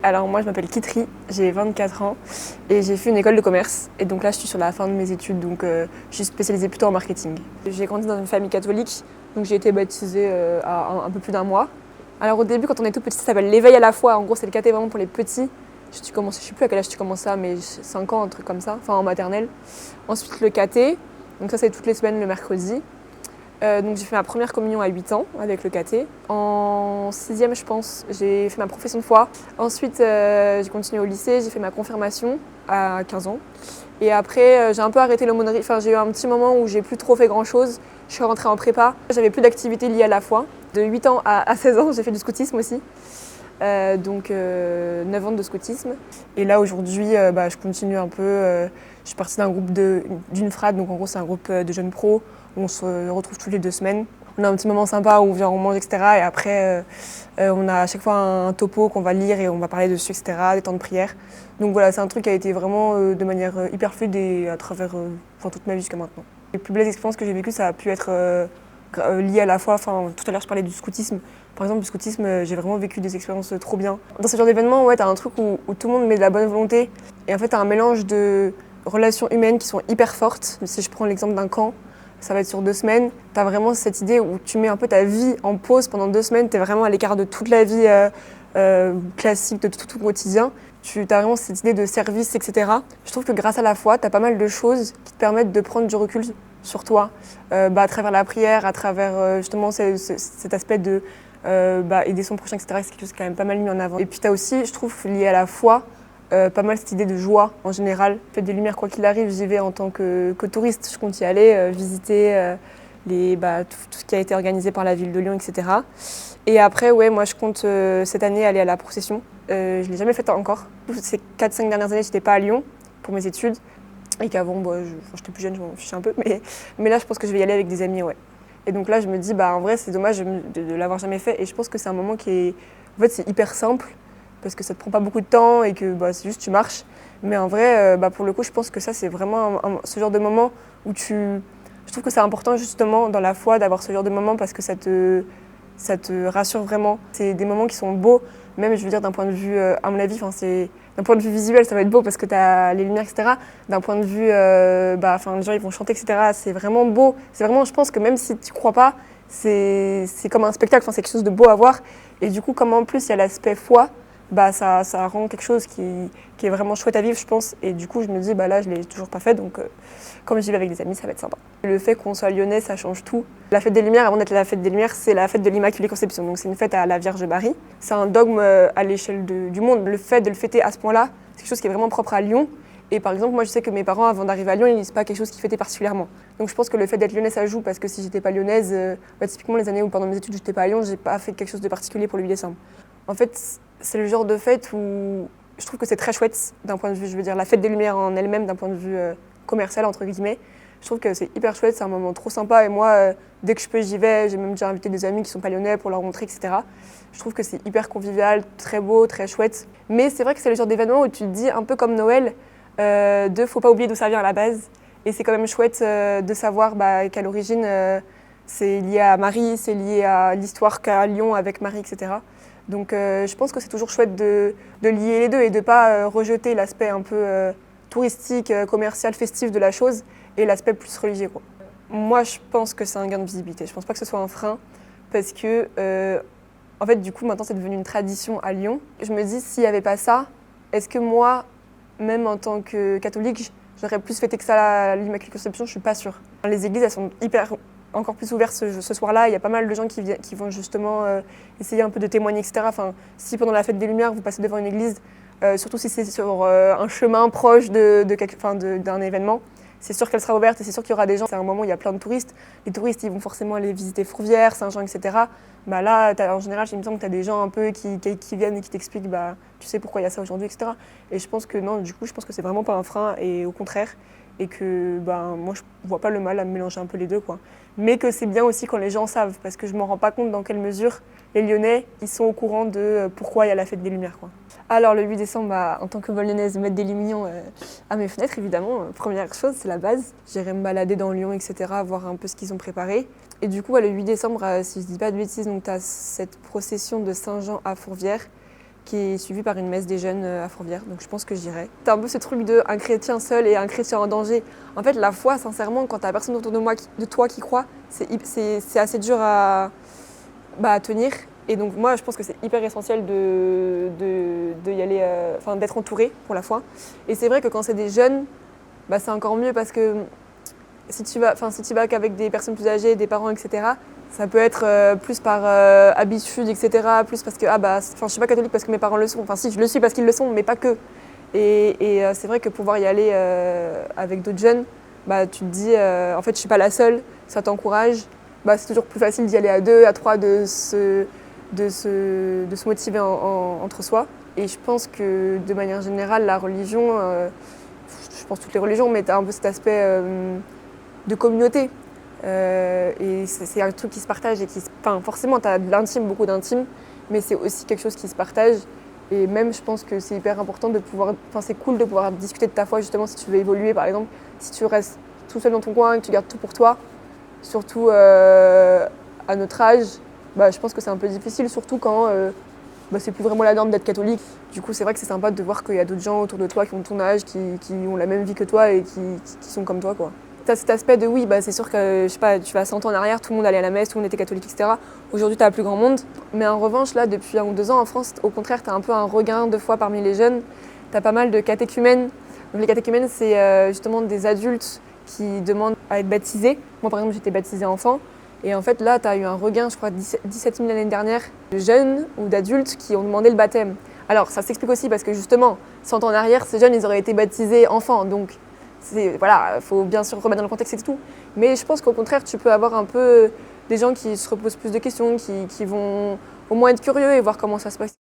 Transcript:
Alors moi je m'appelle Kitri, j'ai 24 ans et j'ai fait une école de commerce et donc là je suis sur la fin de mes études donc je suis spécialisée plutôt en marketing. J'ai grandi dans une famille catholique donc j'ai été baptisée à un peu plus d'un mois. Alors au début quand on est tout petit ça s'appelle l'éveil à la foi, en gros c'est le caté vraiment pour les petits. Je sais plus à quel âge tu commences ça mais 5 ans un truc comme ça, enfin en maternelle. Ensuite le caté, donc ça c'est toutes les semaines le mercredi. Donc j'ai fait ma première communion à 8 ans avec le caté. En 6e, je pense, j'ai fait ma profession de foi. Ensuite, j'ai continué au lycée, j'ai fait ma confirmation à 15 ans. Et après, j'ai un peu arrêté l'aumônerie. Enfin, j'ai eu un petit moment où j'ai plus trop fait grand-chose. Je suis rentrée en prépa. J'avais plus d'activités liées à la foi. De 8 ans à 16 ans, j'ai fait du scoutisme aussi. 9 ans de scoutisme. Et là, aujourd'hui, je continue un peu. Je suis partie d'un groupe d'une frate, donc en gros, c'est un groupe de jeunes pros. On se retrouve toutes les 2 semaines. On a un petit moment sympa où on vient, on mange, etc. Et après, on a à chaque fois un topo qu'on va lire et on va parler dessus, etc. Des temps de prière. Donc voilà, c'est un truc qui a été vraiment de manière hyper fluide et à travers toute ma vie jusqu'à maintenant. Les plus belles expériences que j'ai vécues, ça a pu être lié à la foi. Enfin, tout à l'heure, je parlais du scoutisme. Par exemple, du scoutisme, j'ai vraiment vécu des expériences trop bien. Dans ce genre d'événement, ouais, t'as un truc où tout le monde met de la bonne volonté. Et en fait, t'as un mélange de relations humaines qui sont hyper fortes. Si je prends l'exemple d'un camp, ça va être sur 2 semaines. T'as vraiment cette idée où tu mets un peu ta vie en pause pendant 2 semaines. T'es vraiment à l'écart de toute la vie classique, de tout ton quotidien. Tu as vraiment cette idée de service, etc. Je trouve que grâce à la foi, tu as pas mal de choses qui te permettent de prendre du recul sur toi, à travers la prière, à travers justement cet aspect de aider son prochain, etc. C'est quelque chose qui est quand même pas mal mis en avant. Et puis tu as aussi, je trouve, lié à la foi, pas mal cette idée de joie en général. Fête des Lumières, quoi qu'il arrive, j'y vais en tant que touriste. Je compte y aller, visiter tout ce qui a été organisé par la ville de Lyon, etc. Et après, ouais, moi je compte cette année aller à la procession. Je ne l'ai jamais faite encore. Ces 4-5 dernières années, je n'étais pas à Lyon pour mes études. Et qu'avant, j'étais plus jeune, je m'en fichais un peu. Mais là, je pense que je vais y aller avec des amis, ouais. Et donc là, je me dis, en vrai, c'est dommage de l'avoir jamais fait. Et je pense que c'est un moment qui est... En fait, c'est hyper simple, parce que ça te prend pas beaucoup de temps et que c'est juste tu marches. Mais en vrai, pour le coup, je pense que ça, c'est vraiment ce genre de moment où tu... Je trouve que c'est important, justement, dans la foi, d'avoir ce genre de moment parce que ça te rassure vraiment. C'est des moments qui sont beaux, même je veux dire d'un point de vue, à mon avis, d'un point de vue visuel, ça va être beau parce que tu as les lumières, etc. D'un point de vue, les gens ils vont chanter, etc. C'est vraiment beau. C'est vraiment, je pense que même si tu crois pas, c'est comme un spectacle, c'est quelque chose de beau à voir. Et du coup, comme en plus il y a l'aspect foi, ça rend quelque chose qui est vraiment chouette à vivre, je pense. Et du coup, je me dis, là, je l'ai toujours pas fait, donc comme j'y vais avec des amis, ça va être sympa. Le fait qu'on soit lyonnais, ça change tout. La fête des Lumières, avant d'être la fête des Lumières, c'est la fête de l'Immaculée Conception. Donc c'est une fête à la Vierge Marie. C'est un dogme à l'échelle du monde. Le fait de le fêter à ce point-là, c'est quelque chose qui est vraiment propre à Lyon. Et par exemple, moi je sais que mes parents, avant d'arriver à Lyon, c'est pas quelque chose qu'ils fêtaient particulièrement. Donc je pense que le fait d'être lyonnais, ça joue, parce que si j'étais pas lyonnaise, typiquement les années où pendant mes études j'étais pas à Lyon, j'ai pas fait quelque chose de particulier pour le 8 décembre. En fait, c'est le genre de fête où je trouve que c'est très chouette d'un point de vue, je veux dire, la fête des Lumières en elle-même, d'un point de vue commercial, entre guillemets. Je trouve que c'est hyper chouette, c'est un moment trop sympa et moi, dès que je peux, j'y vais. J'ai même déjà invité des amis qui sont pas lyonnais pour leur montrer, etc. Je trouve que c'est hyper convivial, très beau, très chouette. Mais c'est vrai que c'est le genre d'événement où tu te dis, un peu comme Noël, faut pas oublier d'où ça vient à la base. Et c'est quand même chouette de savoir qu'à l'origine, c'est lié à Marie, c'est lié à l'histoire qu'a Lyon avec Marie, etc. Donc je pense que c'est toujours chouette de lier les deux et de ne pas rejeter l'aspect un peu touristique, commercial, festif de la chose et l'aspect plus religieux, quoi. Moi, je pense que c'est un gain de visibilité. Je pense pas que ce soit un frein parce que, en fait, du coup, maintenant, c'est devenu une tradition à Lyon. Je me dis, s'il n'y avait pas ça, est-ce que moi, même en tant que catholique, j'aurais plus fêté que ça à l'Immaculée Conception? Je suis pas sûre. Les églises, elles sont encore plus ouvertes ce soir-là. Il y a pas mal de gens qui vont justement essayer un peu de témoigner, etc. Enfin, si pendant la fête des Lumières, vous passez devant une église, surtout si c'est sur un chemin proche d'un événement, c'est sûr qu'elle sera ouverte et c'est sûr qu'il y aura des gens. C'est un moment où il y a plein de touristes. Les touristes, ils vont forcément aller visiter Fourvière, Saint-Jean, etc. Là, en général, il me semble que tu as des gens un peu qui viennent et qui t'expliquent tu sais pourquoi il y a ça aujourd'hui, etc. Et je pense que non, du coup, je pense que c'est vraiment pas un frein et au contraire. Et que moi, je vois pas le mal à mélanger un peu les deux, quoi. Mais que c'est bien aussi quand les gens savent, parce que je me rends pas compte dans quelle mesure les Lyonnais, ils sont au courant de pourquoi il y a la fête des Lumières, quoi. Alors le 8 décembre, en tant que bonne lyonnaise, mettre des lumignons à mes fenêtres, évidemment. Première chose, c'est la base. J'irai me balader dans Lyon, etc., voir un peu ce qu'ils ont préparé. Et du coup, le 8 décembre, si je dis pas de bêtises, tu as cette procession de Saint-Jean à Fourvière qui est suivi par une messe des jeunes à Fourvière, donc je pense que j'irai. C'est un peu ce truc de un chrétien seul et un chrétien en danger. En fait, la foi, sincèrement, quand t'as personne autour de toi qui croit, c'est assez dur à tenir. Et donc moi, je pense que c'est hyper essentiel de y aller, d'être entouré pour la foi. Et c'est vrai que quand c'est des jeunes, c'est encore mieux parce que si tu vas qu'avec des personnes plus âgées, des parents, etc., ça peut être plus par habitude, etc., plus parce que, je suis pas catholique parce que mes parents le sont. Enfin si, je le suis parce qu'ils le sont, mais pas que. Et c'est vrai que pouvoir y aller avec d'autres jeunes, tu te dis, en fait, je suis pas la seule, ça t'encourage. C'est toujours plus facile d'y aller à 2, à 3, de se motiver entre soi. Et je pense que de manière générale, la religion, je pense toutes les religions, mais tu as un peu cet aspect de communauté. Et c'est un truc qui se partage et forcément, tu as de l'intime, beaucoup d'intime, mais c'est aussi quelque chose qui se partage. Et même, je pense que c'est hyper important de pouvoir. C'est cool de pouvoir discuter de ta foi, justement, si tu veux évoluer, par exemple. Si tu restes tout seul dans ton coin et que tu gardes tout pour toi, surtout à notre âge, je pense que c'est un peu difficile, surtout quand c'est plus vraiment la norme d'être catholique. Du coup, c'est vrai que c'est sympa de voir qu'il y a d'autres gens autour de toi qui ont ton âge, qui ont la même vie que toi et qui sont comme toi, quoi. Tu as cet aspect de oui, c'est sûr que je sais pas, tu vas 100 ans en arrière, tout le monde allait à la messe, tout le monde était catholique, etc. Aujourd'hui, tu as plus grand monde. Mais en revanche, là, depuis 1 ou 2 ans en France, au contraire, tu as un peu un regain de foi parmi les jeunes. Tu as pas mal de catéchumènes. Donc, les catéchumènes, c'est justement des adultes qui demandent à être baptisés. Moi, par exemple, j'étais baptisée enfant. Et en fait, là, tu as eu un regain, je crois, 17 000 l'année dernière, de jeunes ou d'adultes qui ont demandé le baptême. Alors, ça s'explique aussi parce que justement, 100 ans en arrière, ces jeunes, ils auraient été baptisés enfants. Donc, voilà, faut bien sûr remettre dans le contexte et tout. Mais je pense qu'au contraire, tu peux avoir un peu des gens qui se reposent plus de questions, qui vont au moins être curieux et voir comment ça se passe.